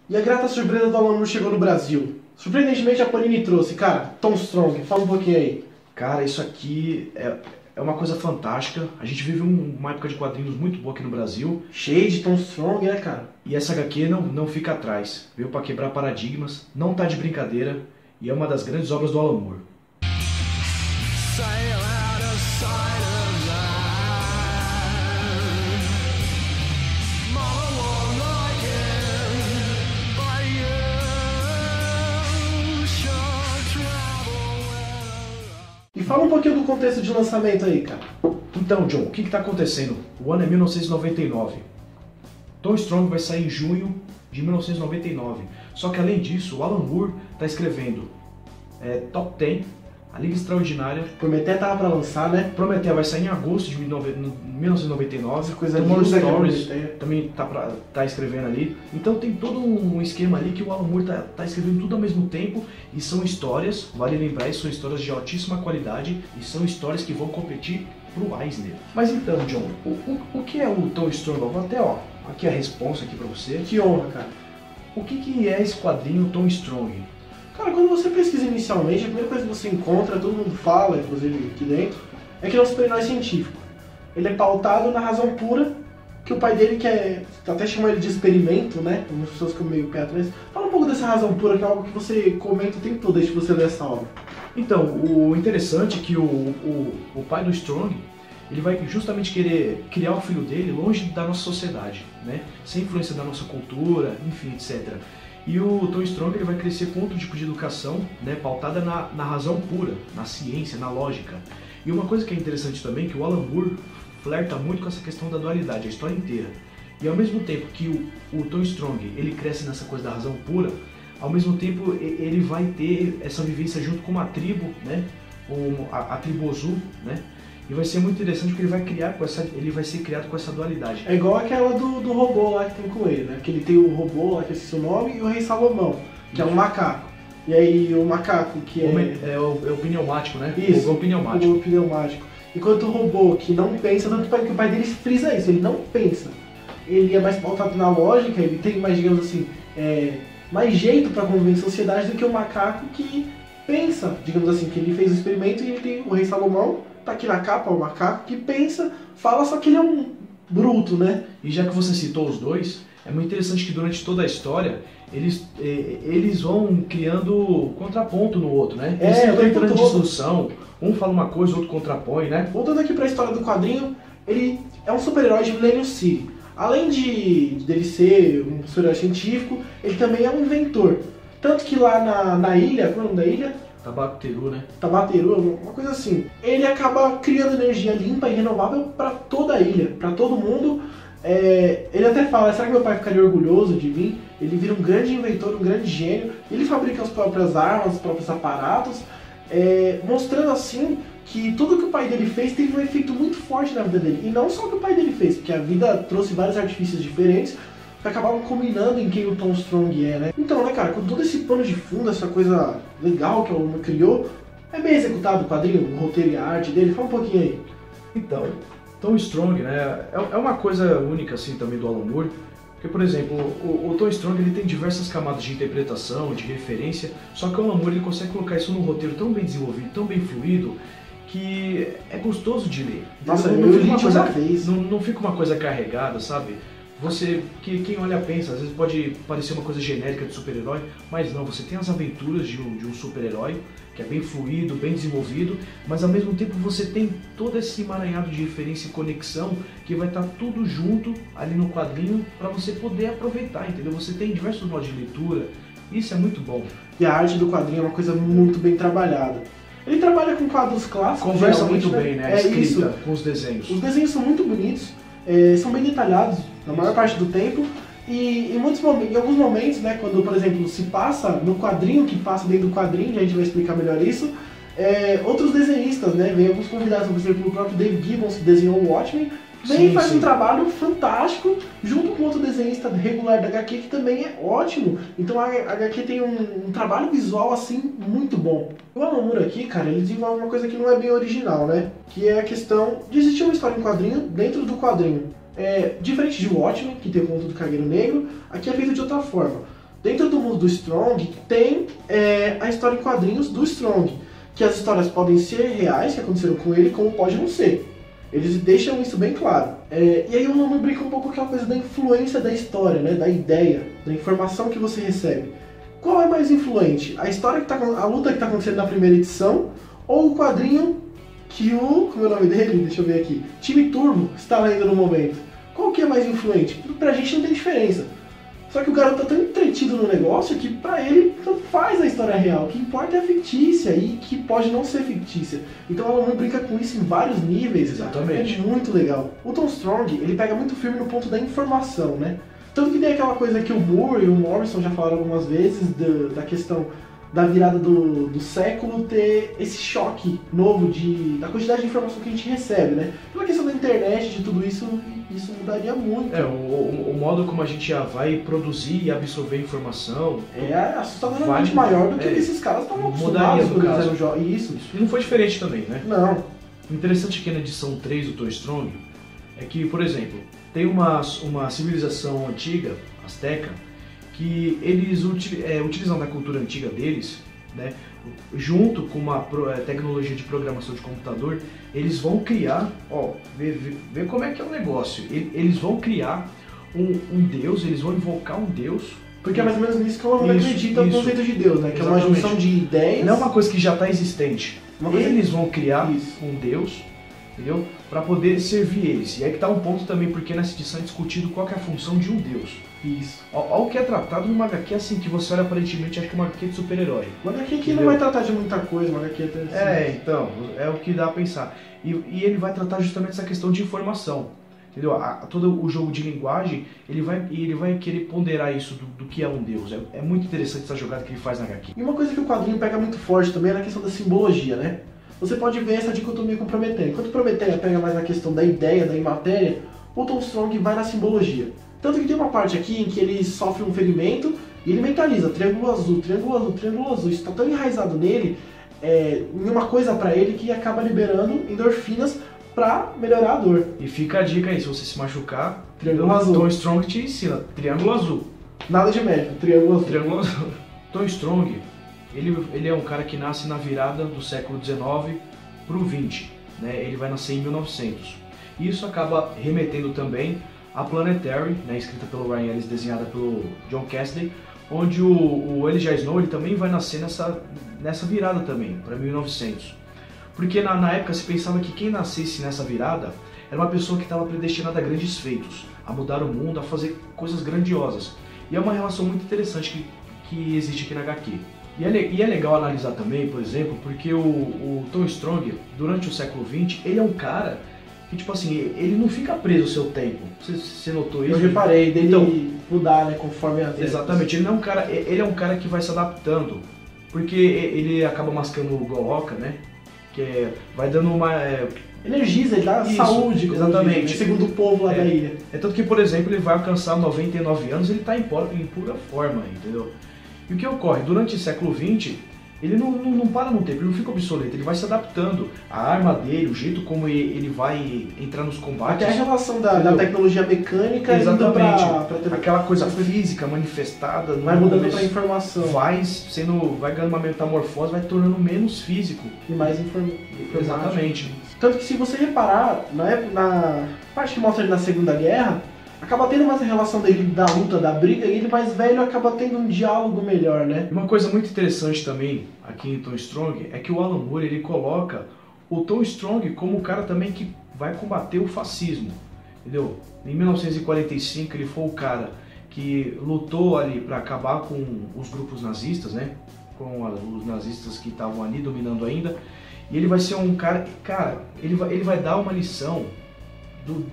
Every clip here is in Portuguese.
E a grata surpresa do Alan Moore chegou no Brasil. Surpreendentemente a Panini trouxe, cara, Tom Strong, fala um pouquinho aí. Cara, isso aqui é uma coisa fantástica. A gente vive uma época de quadrinhos muito boa aqui no Brasil. Cheio de Tom Strong, né, cara? E essa HQ não fica atrás. Veio pra quebrar paradigmas, não tá de brincadeira e é uma das grandes obras do Alan Moore. E fala um pouquinho do contexto de lançamento aí, cara. Então, John, o que está acontecendo? O ano é 1999. Tom Strong vai sair em junho de 1999. Só que além disso, o Alan Moore está escrevendo Top 10, A Liga Extraordinária. Prometeu tava pra lançar, né? Prometeu vai sair em agosto de 1999. Coisa Tomorrow linda Stories que também tá escrevendo ali. Então tem todo um esquema ali que o Alan Moore tá escrevendo tudo ao mesmo tempo. E são histórias, vale lembrar, são histórias de altíssima qualidade. E são histórias que vão competir pro Eisner. Mas então, John, o que é o Tom Strong? Eu vou até, aqui a resposta aqui pra você. Que honra, cara. O que é esse quadrinho Tom Strong? Cara, quando você pesquisa inicialmente, a primeira coisa que você encontra, todo mundo fala, inclusive aqui dentro, é que ele é um super-herói científico. Ele é pautado na razão pura, que o pai dele quer, até chama ele de experimento, né? Algumas pessoas ficam meio pé atrás. Fala um pouco dessa razão pura, que é algo que você comenta o tempo todo desde que você lê essa obra. Então, o interessante é que o pai do Strong, ele vai justamente querer criar o filho dele longe da nossa sociedade, né? Sem influência da nossa cultura, enfim, etc. E o Tom Strong ele vai crescer com outro tipo de educação, né, pautada na razão pura, na ciência, na lógica. E uma coisa que é interessante também é que o Alan Moore flerta muito com essa questão da dualidade, a história inteira. E ao mesmo tempo que o Tom Strong ele cresce nessa coisa da razão pura, ao mesmo tempo ele vai ter essa vivência junto com uma tribo, né, a tribo Ozu, né? E vai ser muito interessante porque ele vai ser criado com essa dualidade. É igual aquela do robô lá que tem com ele, né? Que ele tem o robô lá, que eu esqueci o nome, e o Rei Salomão, que é um macaco. E aí o macaco que é o pneumático, né? Isso, o pneumático. O pneumático. Enquanto o robô que não pensa, tanto que o pai dele frisa isso, ele não pensa. Ele é mais pautado na lógica, ele tem mais, digamos assim, mais jeito para conviver em sociedade do que o macaco que pensa, digamos assim, que ele fez o experimento e ele tem o Rei Salomão, tá aqui na capa, o macaco que pensa, fala, só que ele é um bruto, né? E já que você citou os dois, é muito interessante que durante toda a história eles vão criando contraponto no outro, né? Eles estão entrando em discussão, um fala uma coisa, o outro contrapõe, né? Voltando aqui pra história do quadrinho, ele é um super-herói de Millennium City. Além dele ser um super-herói científico, ele também é um inventor. Tanto que lá na ilha, qual é o nome da ilha? Tabateru, né? Tabateru, uma coisa assim. Ele acaba criando energia limpa e renovável para toda a ilha, para todo mundo. Ele até fala, será que meu pai ficaria orgulhoso de mim? Ele vira um grande inventor, um grande gênio. Ele fabrica as próprias armas, os próprios aparatos, mostrando assim que tudo que o pai dele fez teve um efeito muito forte na vida dele. E não só o que o pai dele fez, porque a vida trouxe vários artifícios diferentes que acabavam combinando em quem o Tom Strong é, né? Então, né, cara, com todo esse pano de fundo, essa coisa legal que o Alan Moore criou, é bem executado o quadrinho, o roteiro e a arte dele. Fala um pouquinho aí. Então, Tom Strong, né, é uma coisa única, assim, também do Alan Moore, porque, por exemplo, o Tom Strong, ele tem diversas camadas de interpretação, de referência, só que o Alan Moore, ele consegue colocar isso num roteiro tão bem desenvolvido, tão bem fluido, que é gostoso de ler. Nossa, não fica uma coisa carregada, sabe? Quem olha pensa, às vezes pode parecer uma coisa genérica de super-herói, mas não, você tem as aventuras de um super-herói, que é bem fluido, bem desenvolvido, mas ao mesmo tempo você tem todo esse emaranhado de referência e conexão que vai estar tudo junto ali no quadrinho para você poder aproveitar, entendeu? Você tem diversos modos de leitura, isso é muito bom. E a arte do quadrinho é uma coisa muito bem trabalhada. Ele trabalha com quadros clássicos. Conversa muito bem, né? A escrita isso. Com os desenhos. Os desenhos são muito bonitos, são bem detalhados na maior parte do tempo. E em alguns momentos, né, quando, por exemplo, se passa no quadrinho, que passa dentro do quadrinho, a gente vai explicar melhor isso, outros desenhistas, né, vem alguns convidados, por exemplo, o próprio Dave Gibbons, que desenhou o Watchmen, vem e faz um trabalho fantástico, junto com outro desenhista regular da HQ, que também é ótimo. Então a HQ tem um trabalho visual, assim, muito bom. O Alan Moore aqui, cara, ele desenvolve uma coisa que não é bem original, né, que é a questão de existir uma história em quadrinho dentro do quadrinho. Diferente de Watchmen, que tem o conto do Cargueiro Negro, aqui é feito de outra forma. Dentro do mundo do Strong tem a história em quadrinhos do Strong, que as histórias podem ser reais, que aconteceram com ele, como pode não ser. Eles deixam isso bem claro. E aí o nome brinca um pouco com aquela coisa da influência da história, né? Da ideia, da informação que você recebe. Qual é mais influente? A história a luta que está acontecendo na primeira edição, ou o quadrinho que como é o nome dele? Deixa eu ver aqui. Time Turbo está lendo no momento. Qual que é mais influente? Pra gente não tem diferença. Só que o garoto tá tão entretido no negócio que pra ele tanto faz a história real. O que importa é a fictícia e que pode não ser fictícia. Então ela brinca com isso em vários níveis. Exatamente. É muito legal. O Tom Strong, ele pega muito firme no ponto da informação, né? Tanto que tem aquela coisa que o Moore e o Morrison já falaram algumas vezes da questão da virada do século ter esse choque novo da quantidade de informação que a gente recebe, né? Pela questão da internet, de tudo isso, isso mudaria muito. O modo como a gente já vai produzir e absorver informação é assustadoramente maior do que esses caras estavam acostumados quando fizeram jogos. Isso. E não foi diferente também, né? Não. O interessante aqui na edição 3 do Tom Strong é que, por exemplo, tem uma civilização antiga, azteca, que eles utilizam da cultura antiga deles, né, junto com uma tecnologia de programação de computador, eles vão criar, vê como é que é o negócio, eles vão criar um deus, eles vão invocar um deus. Porque é mais ou menos nisso que o mundo acredita no conceito de Deus, né? Que exatamente. É uma junção de ideias. Não é uma coisa que já está existente. Eles vão criar um deus, entendeu? Para poder servir eles. E aí que tá um ponto também, porque nessa edição é discutido qual que é a função de um deus. Isso. Olha o que é tratado numa HQ assim, que você olha aparentemente acha que é uma HQ de super-herói. Uma HQ que não vai tratar de muita coisa, uma HQ até assim. Então, é o que dá a pensar. E ele vai tratar justamente essa questão de informação. Entendeu? Todo o jogo de linguagem, ele vai querer ponderar isso do que é um deus. É muito interessante essa jogada que ele faz na HQ. E uma coisa que o quadrinho pega muito forte também é na questão da simbologia, né? Você pode ver essa dicotomia com Prometeia. Enquanto Prometeia pega mais na questão da ideia, da imatéria, o Tom Strong vai na simbologia. Tanto que tem uma parte aqui em que ele sofre um ferimento e ele mentaliza triângulo azul, triângulo azul, triângulo azul. Isso está tão enraizado nele, em uma coisa pra ele, que acaba liberando endorfinas pra melhorar a dor. E fica a dica aí, se você se machucar, triângulo azul. Tom Strong te ensina, triângulo azul. Nada de médico, triângulo azul. Triângulo azul. Tom Strong, ele é um cara que nasce na virada do século XIX pro XX, né? Ele vai nascer em 1900. Isso acaba remetendo também a Planetary, né, escrita pelo Ryan Ellis, desenhada pelo John Cassaday, onde o Elijah Snow ele também vai nascer nessa virada também, para 1900. Porque na época se pensava que quem nascesse nessa virada era uma pessoa que estava predestinada a grandes feitos, a mudar o mundo, a fazer coisas grandiosas. E é uma relação muito interessante que existe aqui na HQ. E é legal analisar também, por exemplo, porque o Tom Strong, durante o século XX, ele é um cara que, tipo assim, ele não fica preso ao seu tempo. Você notou isso? Eu reparei dele mudar, né, conforme as épocas. Exatamente, ele é um cara que vai se adaptando, porque ele acaba mascando o Goloka, né, que vai dando uma... energiza, ele dá saúde, exatamente, diz, segundo o povo lá da ilha. É tanto que, por exemplo, ele vai alcançar 99 anos, ele está em pura forma, entendeu? E o que ocorre? Durante o século XX, ele não para no tempo, ele não fica obsoleto, ele vai se adaptando. A arma dele, o jeito como ele vai entrar nos combates. Até a relação da tecnologia mecânica. Exatamente. Aquela coisa física manifestada. Vai mudando para informação. Vai ganhando uma metamorfose, vai tornando menos físico. E mais informático. Exatamente. Tanto que se você reparar, na parte que mostra ele na Segunda Guerra, acaba tendo mais a relação dele da luta, da briga, e ele mais velho acaba tendo um diálogo melhor, né? Uma coisa muito interessante também aqui em Tom Strong é que o Alan Moore ele coloca o Tom Strong como o cara também que vai combater o fascismo, entendeu? Em 1945 ele foi o cara que lutou ali para acabar com os grupos nazistas, né? Com os nazistas que estavam ali dominando ainda, e ele vai ser um cara, ele vai dar uma lição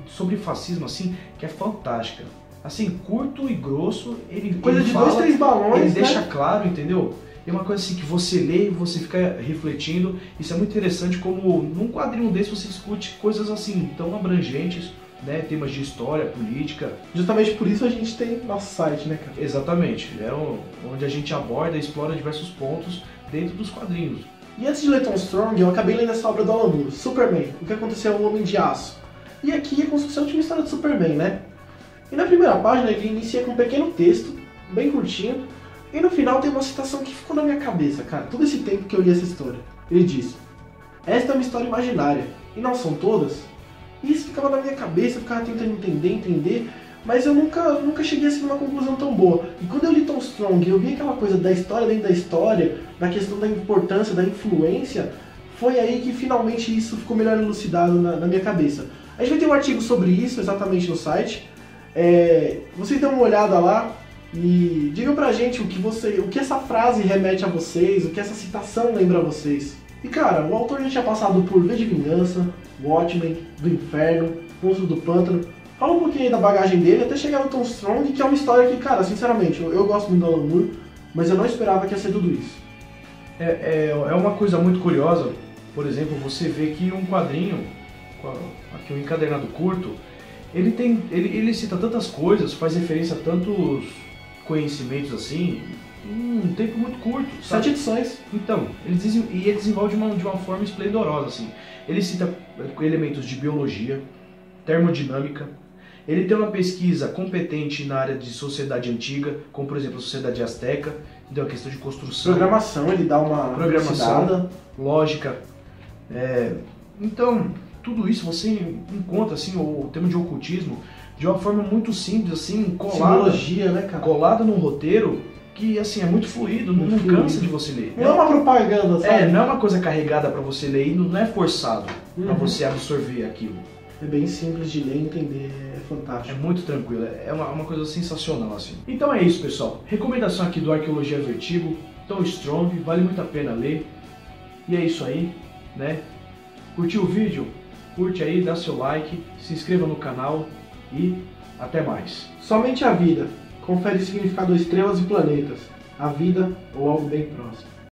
sobre fascismo, assim, que é fantástica. Assim, curto e grosso, coisa ele de fala, 2, 3 balões, ele né? deixa claro, entendeu? É uma coisa assim que você lê e você fica refletindo. Isso é muito interessante, como num quadrinho desse você discute coisas assim, tão abrangentes, né? Temas de história, política. Justamente por isso a gente tem nosso site, né, cara? Exatamente, é onde a gente aborda e explora diversos pontos dentro dos quadrinhos. E antes de ler Tom Strong, eu acabei lendo essa obra do Alan Moore, Superman, o que aconteceu ao Homem de Aço. E aqui é como se fosse a última história de Superman, né? E na primeira página ele inicia com um pequeno texto, bem curtinho, E no final tem uma citação que ficou na minha cabeça, cara, todo esse tempo que eu li essa história. Ele diz: esta é uma história imaginária, e não são todas? E isso ficava na minha cabeça, eu ficava tentando entender, mas eu nunca cheguei assim numa conclusão tão boa. E quando eu li Tom Strong, eu vi aquela coisa da história dentro da história, da questão da importância, da influência, foi aí que finalmente isso ficou melhor elucidado na minha cabeça. A gente vai ter um artigo sobre isso exatamente no site. Vocês dão uma olhada lá e digam pra gente o que essa frase remete a vocês, o que essa citação lembra a vocês. E cara, o autor já tinha passado por V de Vingança, Watchmen, do Inferno, Monstro do Pântano. Fala um pouquinho aí da bagagem dele até chegar no Tom Strong, que é uma história que, cara, sinceramente, eu gosto muito do Alan Moore, mas eu não esperava que ia ser tudo isso. É uma coisa muito curiosa, por exemplo, você vê que um quadrinho, aqui um encadernado curto, ele cita tantas coisas, faz referência a tantos conhecimentos assim, em um tempo muito curto, sabe? 7 edições. Então, ele desenvolve de uma forma esplendorosa, assim. Ele cita elementos de biologia, termodinâmica, ele tem uma pesquisa competente na área de sociedade antiga, como por exemplo a sociedade azteca, então a questão de construção. Programação, ele dá uma programação, lógica. Então, tudo isso você encontra assim, o tema de ocultismo de uma forma muito simples, assim, simbologia, né, cara? Colada num roteiro que assim é muito fluido, não cansa de você ler. Não é uma propaganda, sabe? Não é uma coisa carregada para você ler e não é forçado para você absorver aquilo. É bem simples de ler e entender, é fantástico. É muito tranquilo, é uma coisa sensacional assim. Então é isso, pessoal. Recomendação aqui do Arqueologia Vertigo, Tom Strong, vale muito a pena ler. E é isso aí, né? Curtiu o vídeo? Curte aí, dá seu like, se inscreva no canal e até mais. Somente a vida. Confere o significado de estrelas e planetas. A vida ou algo bem próximo.